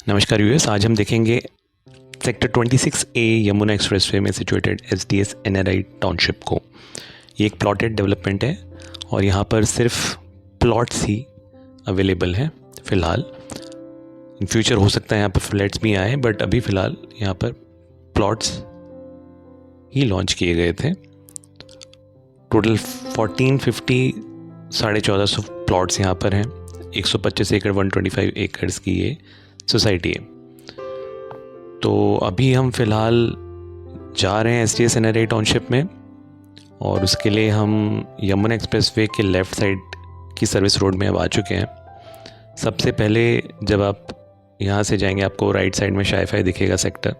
नमस्कार व्यूअर्स, आज हम देखेंगे सेक्टर 26A यमुना एक्सप्रेसवे में सिचुएटेड SDS NRI टाउनशिप को। ये एक प्लॉटेड डेवलपमेंट है और यहाँ पर सिर्फ प्लॉट्स ही अवेलेबल हैं फ़िलहाल। इन फ्यूचर हो सकता है यहाँ पर फ्लैट्स भी आए, बट अभी फ़िलहाल यहाँ पर प्लॉट्स ही लॉन्च किए गए थे। टोटल 1450 1450 प्लॉट्स यहाँ पर हैं। 125 एकड़ 125 एकड़्स की ये सोसाइटी है। तो अभी हम फ़िलहाल जा रहे हैं SDS NRI टाउनशिप में, और उसके लिए हम यमुना एक्सप्रेसवे के लेफ़्ट साइड की सर्विस रोड में अब आ चुके हैं। सबसे पहले जब आप यहाँ से जाएंगे, आपको राइट साइड में शाइफाई दिखेगा सेक्टर,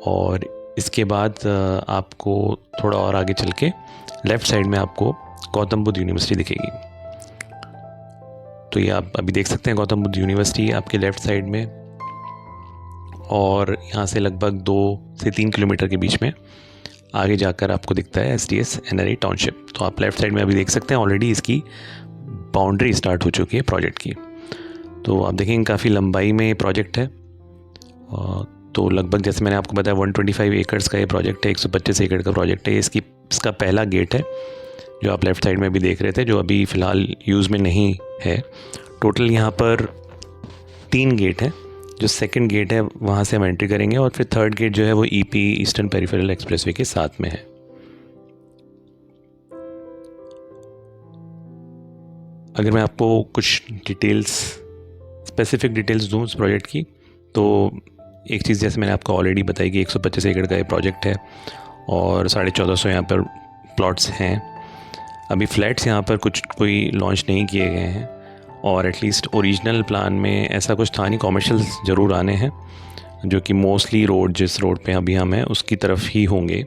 और इसके बाद आपको थोड़ा और आगे चल के लेफ़्ट साइड में आपको गौतम बुद्ध यूनिवर्सिटी दिखेगी। तो ये आप अभी देख सकते हैं गौतम बुद्ध यूनिवर्सिटी आपके लेफ़्ट साइड में, और यहाँ से लगभग 2 से 3 किलोमीटर के बीच में आगे जाकर आपको दिखता है SDS NRI टाउनशिप। तो आप लेफ़्ट साइड में अभी देख सकते हैं ऑलरेडी इसकी बाउंड्री स्टार्ट हो चुकी है प्रोजेक्ट की। तो आप देखेंगे काफ़ी लंबाई में ये प्रोजेक्ट है। तो लगभग जैसे मैंने आपको बताया 125 एकड़्स का ये प्रोजेक्ट है, 125 एकड़ का प्रोजेक्ट है। इसका पहला गेट है जो आप लेफ़्ट साइड में भी देख रहे थे, जो अभी फ़िलहाल यूज़ में नहीं है। टोटल यहाँ पर 3 गेट हैं। जो सेकंड गेट है वहाँ से हम एंट्री करेंगे, और फिर थर्ड गेट जो है वो EP ईस्टर्न पेरिफेरल एक्सप्रेसवे के साथ में है। अगर मैं आपको कुछ स्पेसिफिक डिटेल्स दूँ उस प्रोजेक्ट की, तो एक चीज़ जैसे मैंने आपको ऑलरेडी बताई कि 125 एकड़ का ये प्रोजेक्ट है और 1450 यहाँ पर प्लॉट्स हैं। अभी फ्लैट्स यहाँ पर कोई लॉन्च नहीं किए गए हैं, और एटलीस्ट ओरिजिनल प्लान में ऐसा कुछ था नहीं। कॉमर्शियल्स ज़रूर आने हैं, जो कि मोस्टली जिस रोड पे अभी हम हैं उसकी तरफ ही होंगे।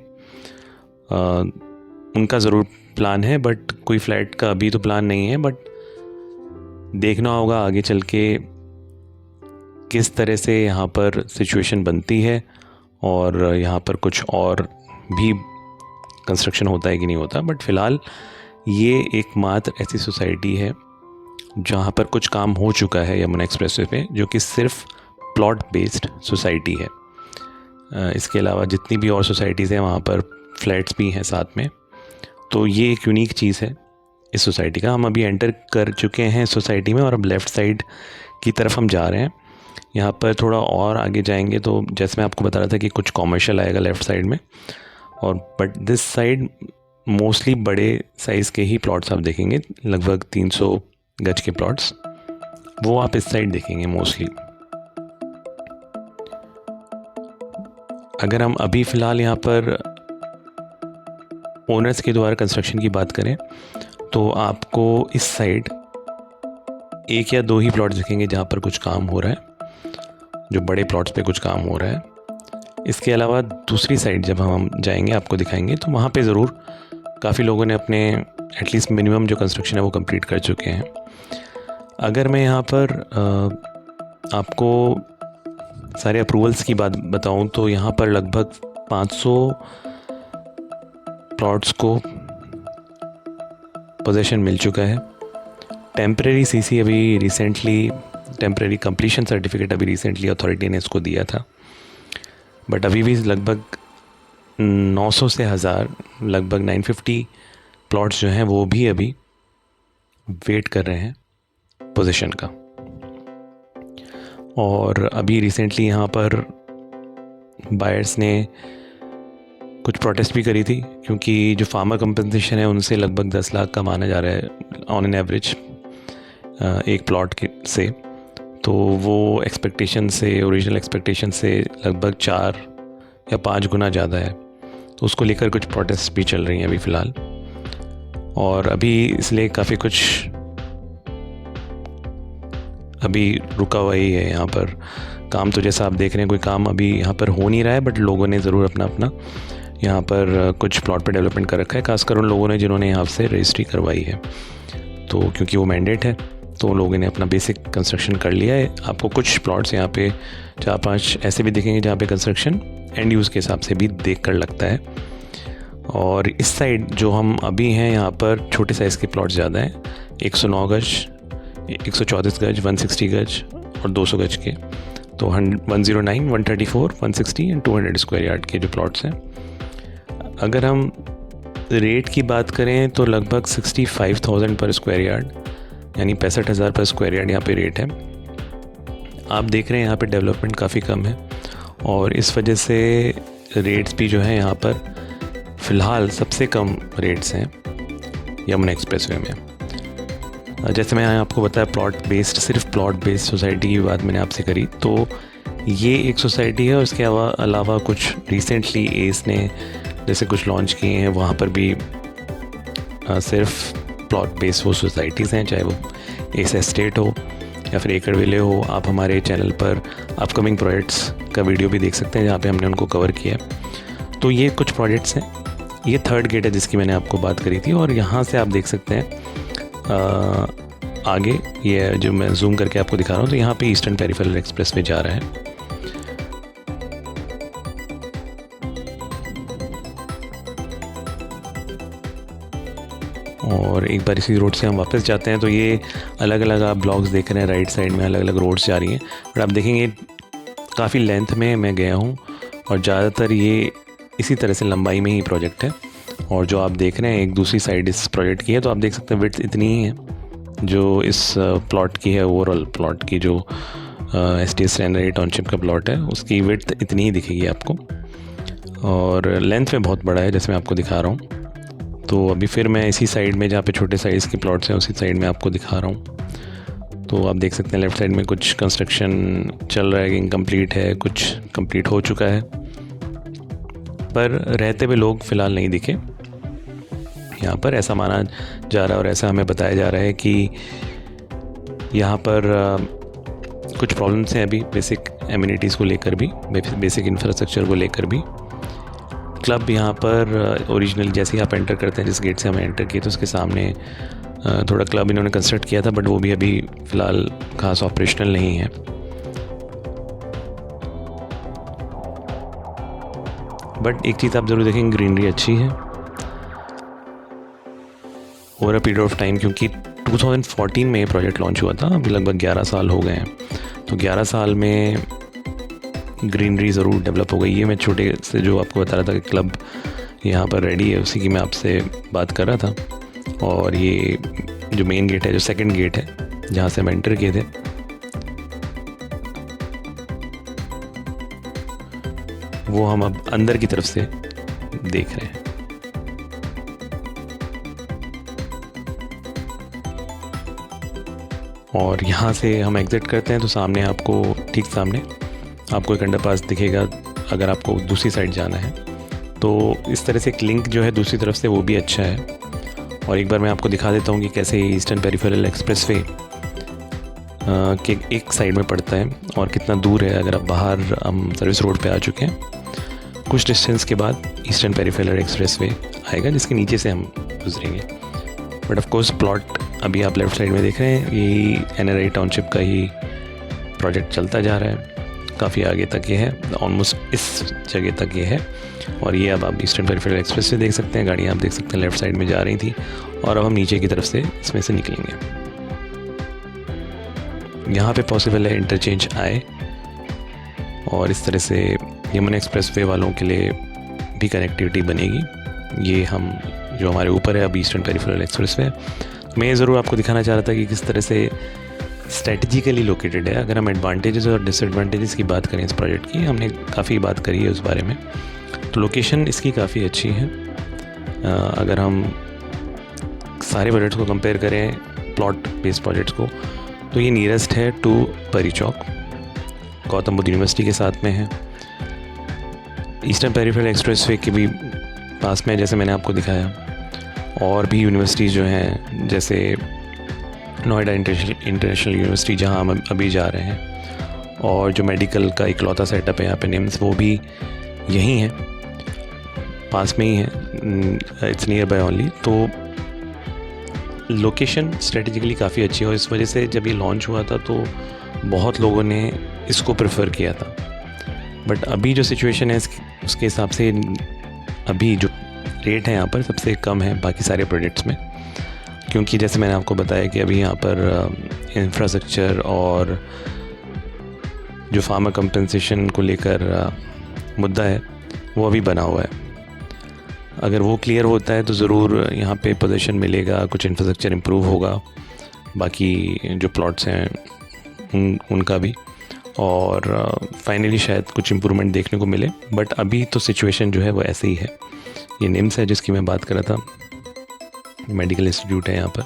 उनका ज़रूर प्लान है, बट कोई फ्लैट का अभी तो प्लान नहीं है। बट देखना होगा आगे चल के किस तरह से यहाँ पर सिचुएशन बनती है, और यहाँ पर कुछ और भी कंस्ट्रक्शन होता है कि नहीं होता। बट फ़िलहाल ये एकमात्र ऐसी सोसाइटी है जहाँ पर कुछ काम हो चुका है यमुना एक्सप्रेसवे पे, जो कि सिर्फ प्लॉट बेस्ड सोसाइटी है। इसके अलावा जितनी भी और सोसाइटीज़ हैं वहाँ पर फ्लैट्स भी हैं साथ में। तो ये एक यूनिक चीज़ है इस सोसाइटी का। हम अभी एंटर कर चुके हैं सोसाइटी में, और अब लेफ़्ट साइड की तरफ हम जा रहे हैं। यहाँ पर थोड़ा और आगे जाएंगे तो जैसे मैं आपको बता रहा था कि कुछ कॉमर्शियल आएगा लेफ़्ट साइड में, और बट दिस साइड मोस्टली बड़े साइज़ के ही प्लॉट्स आप देखेंगे। लगभग 300 गज के प्लॉट्स वो आप इस साइड देखेंगे मोस्टली। अगर हम अभी फ़िलहाल यहाँ पर ओनर्स के द्वारा कंस्ट्रक्शन की बात करें, तो आपको इस साइड 1 या 2 ही प्लॉट दिखेंगे जहाँ पर कुछ काम हो रहा है, जो बड़े प्लॉट्स पे कुछ काम हो रहा है। इसके अलावा दूसरी साइड जब हम जाएंगे आपको दिखाएंगे, तो वहाँ पे ज़रूर काफ़ी लोगों ने अपने एटलीस्ट मिनिमम जो कंस्ट्रक्शन है वो कंप्लीट कर चुके हैं। अगर मैं यहाँ पर आपको सारे अप्रूवल्स की बात बताऊँ, तो यहाँ पर लगभग 500 प्लॉट्स को पोजेशन मिल चुका है। टेम्परेरी CC अभी रिसेंटली, टेम्परेरी कंप्लीशन सर्टिफिकेट अभी रिसेंटली अथॉरिटी ने इसको दिया था। बट अभी भी लगभग 900 से 1000, लगभग 950 प्लॉट्स जो हैं वो भी अभी वेट कर रहे हैं पोजीशन का। और अभी रिसेंटली यहाँ पर बायर्स ने कुछ प्रोटेस्ट भी करी थी, क्योंकि जो फार्मर कंपनसेशन है उनसे लगभग 10 लाख का माना जा रहा है ऑन एन एवरेज एक प्लॉट से। तो वो एक्सपेक्टेशन से, ओरिजिनल एक्सपेक्टेशन से लगभग 4 या 5 गुना ज़्यादा है। तो उसको लेकर कुछ प्रोटेस्ट भी चल रही हैं अभी फ़िलहाल, और अभी इसलिए काफ़ी कुछ अभी रुका हुआ ही है यहाँ पर काम। तो जैसा आप देख रहे हैं कोई काम अभी यहाँ पर हो नहीं रहा है, बट लोगों ने ज़रूर अपना यहाँ पर कुछ प्लॉट पे डेवलपमेंट कर रखा है, खासकर उन लोगों ने जिन्होंने यहाँ से रजिस्ट्री करवाई है। तो क्योंकि वो मैंडेट है, तो उन लोगों ने अपना बेसिक कंस्ट्रक्शन कर लिया है। आपको कुछ प्लॉट्स यहाँ पे 4-5 ऐसे भी दिखेंगे जहाँ पे कंस्ट्रक्शन एंड यूज़ के हिसाब से भी देख कर लगता है। और इस साइड जो हम अभी हैं यहाँ पर छोटे साइज़ के प्लॉट्स ज़्यादा हैं। 109 गज 134 गज, 160 गज और 200 गज के, तो 109, 134, 160 एंड 200 स्क्वायर यार्ड के जो प्लॉट्स हैं। अगर हम रेट की बात करें तो लगभग 65,000 पर स्क्वायर यार्ड, यानी 65,000 पर स्क्वायर यार्ड यहाँ पे रेट है। आप देख रहे हैं यहाँ पे डेवलपमेंट काफ़ी कम है और इस वजह से रेट्स भी जो है यहाँ पर फ़िलहाल सबसे कम रेट्स हैं यमुना एक्सप्रेसवे में। जैसे मैंने आपको बताया प्लॉट बेस्ड, सिर्फ प्लॉट बेस्ड सोसाइटी की बात मैंने आपसे करी, तो ये एक सोसाइटी है और इसके अलावा कुछ रिसेंटली एस ने जैसे कुछ लॉन्च किए हैं, वहाँ पर भी सिर्फ प्लॉट बेस्ड वो सोसाइटीज़ हैं, चाहे वो एस एस्टेट हो या फिर एकड़ विले हो। आप हमारे चैनल पर अपकमिंग प्रोजेक्ट्स का वीडियो भी देख सकते हैं जहाँ पे हमने उनको कवर किया है। तो ये कुछ प्रोजेक्ट्स हैं। ये थर्ड गेट है जिसकी मैंने आपको बात करी थी और यहाँ से आप देख सकते हैं आगे ये जो मैं जूम करके आपको दिखा रहा हूँ, तो यहाँ पे ईस्टर्न पेरिफेरल एक्सप्रेस वे जा रहा है। और एक बार इसी रोड से हम वापस जाते हैं तो ये अलग अलग आप ब्लॉक्स देख रहे हैं, राइट साइड में अलग अलग रोड्स जा रही हैं। और आप देखेंगे काफ़ी लेंथ में मैं गया हूँ और ज़्यादातर ये इसी तरह से लंबाई में ही प्रोजेक्ट है। और जो आप देख रहे हैं एक दूसरी साइड इस प्रोजेक्ट की है, तो आप देख सकते हैं विड्थ इतनी ही है जो इस प्लॉट की है। ओवरऑल प्लॉट की जो STS रैनरी टाउनशिप का प्लॉट है उसकी विड्थ इतनी ही दिखेगी आपको और लेंथ में बहुत बड़ा है जैसे मैं आपको दिखा रहा हूँ। तो अभी फिर मैं इसी साइड में जहाँ पे छोटे साइज़ के प्लॉट्स हैं उसी साइड में आपको दिखा रहा हूँ। तो आप देख सकते हैं लेफ़्ट साइड में कुछ कंस्ट्रक्शन चल रहा है, इनकम्प्लीट है, कुछ कंप्लीट हो चुका है, पर रहते हुए लोग फ़िलहाल नहीं दिखे यहाँ पर, ऐसा माना जा रहा है और ऐसा हमें बताया जा रहा है कि यहाँ पर कुछ प्रॉब्लम्स हैं अभी बेसिक एमिनिटीज़ को लेकर भी, बेसिक इंफ्रास्ट्रक्चर को लेकर भी। क्लब यहाँ पर ओरिजिनल जैसे ही आप एंटर करते हैं, जिस गेट से हमें एंटर किए तो उसके सामने थोड़ा क्लब इन्होंने कंस्ट्रक्ट किया था, बट वो भी अभी फ़िलहाल खास ऑपरेशनल नहीं है। बट एक चीज़ आप ज़रूर देखेंगे, ग्रीनरी अच्छी है over a period of time, क्योंकि 2014 में ये प्रोजेक्ट लॉन्च हुआ था, अभी लगभग 11 साल हो गए हैं। तो 11 साल में ग्रीनरी ज़रूर डेवलप हो गई है। मैं छोटे से जो आपको बता रहा था कि क्लब यहाँ पर रेडी है, उसी की मैं आपसे बात कर रहा था। और ये जो मेन गेट है, जो सेकंड गेट है जहाँ से हम एंटर किए थे, वो हम अब अंदर की तरफ से देख रहे हैं। और यहाँ से हम एग्ज़िट करते हैं तो सामने आपको, ठीक सामने आपको एक अंडरपास दिखेगा अगर आपको दूसरी साइड जाना है। तो इस तरह से एक लिंक जो है दूसरी तरफ से वो भी अच्छा है। और एक बार मैं आपको दिखा देता हूँ कि कैसे ईस्टर्न पेरिफेरल एक्सप्रेसवे के एक साइड में पड़ता है और कितना दूर है। अगर आप बाहर हम सर्विस रोड पे आ चुके हैं, कुछ डिस्टेंस के बाद ईस्टर्न पेरिफेरल एक्सप्रेसवे आएगा जिसके नीचे से हम गुजरेंगे। बट ऑफ कोर्स प्लॉट अभी आप लेफ़्ट साइड में देख रहे हैं, यही NRI टाउनशिप का ही प्रोजेक्ट चलता जा रहा है, काफ़ी आगे तक ये है, ऑलमोस्ट इस जगह तक ये है। और ये अब आप ईस्टर्न पेरिफेरल एक्सप्रेस से देख सकते हैं, गाड़ियाँ आप देख सकते हैं लेफ़्ट साइड में जा रही थी और अब हम नीचे की तरफ से इसमें से निकलेंगे। यहाँ पे पॉसिबल है इंटरचेंज आए और इस तरह से यमुना एक्सप्रेसवे वालों के लिए भी कनेक्टिविटी बनेगी। ये हम जो हमारे ऊपर है अब ईस्टर्न पेरिफेरल एक्सप्रेसवे, मैं ज़रूर आपको दिखाना चाह रहा था कि किस तरह से स्ट्रेटजिकली लोकेटेड है। अगर हम एडवांटेजेस और डिसएडवांटेजेस की बात करें इस प्रोजेक्ट की, हमने काफ़ी बात करी है उस बारे में, तो लोकेशन इसकी काफ़ी अच्छी है। अगर हम सारे प्रोजेक्ट्स को कंपेयर करें, प्लॉट बेस्ड प्रोजेक्ट्स को, तो ये नियरेस्ट है टू परी चौक, गौतम बुद्ध यूनिवर्सिटी के साथ में है। ईस्टर्न पेरिफेरल एक्सप्रेसवे के भी पास में, जैसे मैंने आपको दिखाया, और भी यूनिवर्सिटीज़ जो हैं जैसे नोएडा इंटरनेशनल यूनिवर्सिटी जहाँ हम अभी जा रहे हैं, और जो मेडिकल का इकलौता सेटअप है यहाँ पे निम्स, वो भी यहीं है, पास में ही है, इट्स नियर बाय ओनली। तो लोकेशन स्ट्रेटेजिकली काफ़ी अच्छी है और इस वजह से जब ये लॉन्च हुआ था तो बहुत लोगों ने इसको प्रेफर किया था। बट अभी जो सिचुएशन है उसके हिसाब से अभी जो रेट है यहाँ पर सबसे कम है बाकी सारे प्रोजेक्ट्स में, क्योंकि जैसे मैंने आपको बताया कि अभी यहाँ पर इंफ्रास्ट्रक्चर और जो फार्मर कंपनसेशन को लेकर मुद्दा है वो अभी बना हुआ है। अगर वो क्लियर होता है तो ज़रूर यहाँ पे पोजीशन मिलेगा, कुछ इंफ्रास्ट्रक्चर इम्प्रूव होगा, बाकी जो प्लॉट्स हैं उनका भी, और फाइनली शायद कुछ इम्प्रूवमेंट देखने को मिले। बट अभी तो सिचुएशन जो है वो ऐसे ही है। ये निम्स है जिसकी मैं बात कर रहा था, मेडिकल इंस्टीट्यूट है यहाँ पर।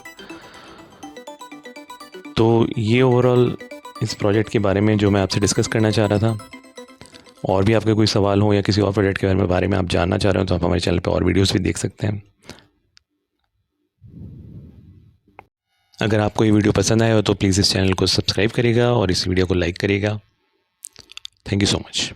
तो ये ओवरऑल इस प्रोजेक्ट के बारे में जो मैं आपसे डिस्कस करना चाह रहा था। और भी आपके कोई सवाल हो या किसी और प्रोजेक्ट के बारे में आप जानना चाह रहे हो तो आप हमारे चैनल पे और वीडियोस भी देख सकते हैं। अगर आपको ये वीडियो पसंद आया हो तो प्लीज़ इस चैनल को सब्सक्राइब करिएगा और इस वीडियो को लाइक करिएगा। Thank you so much.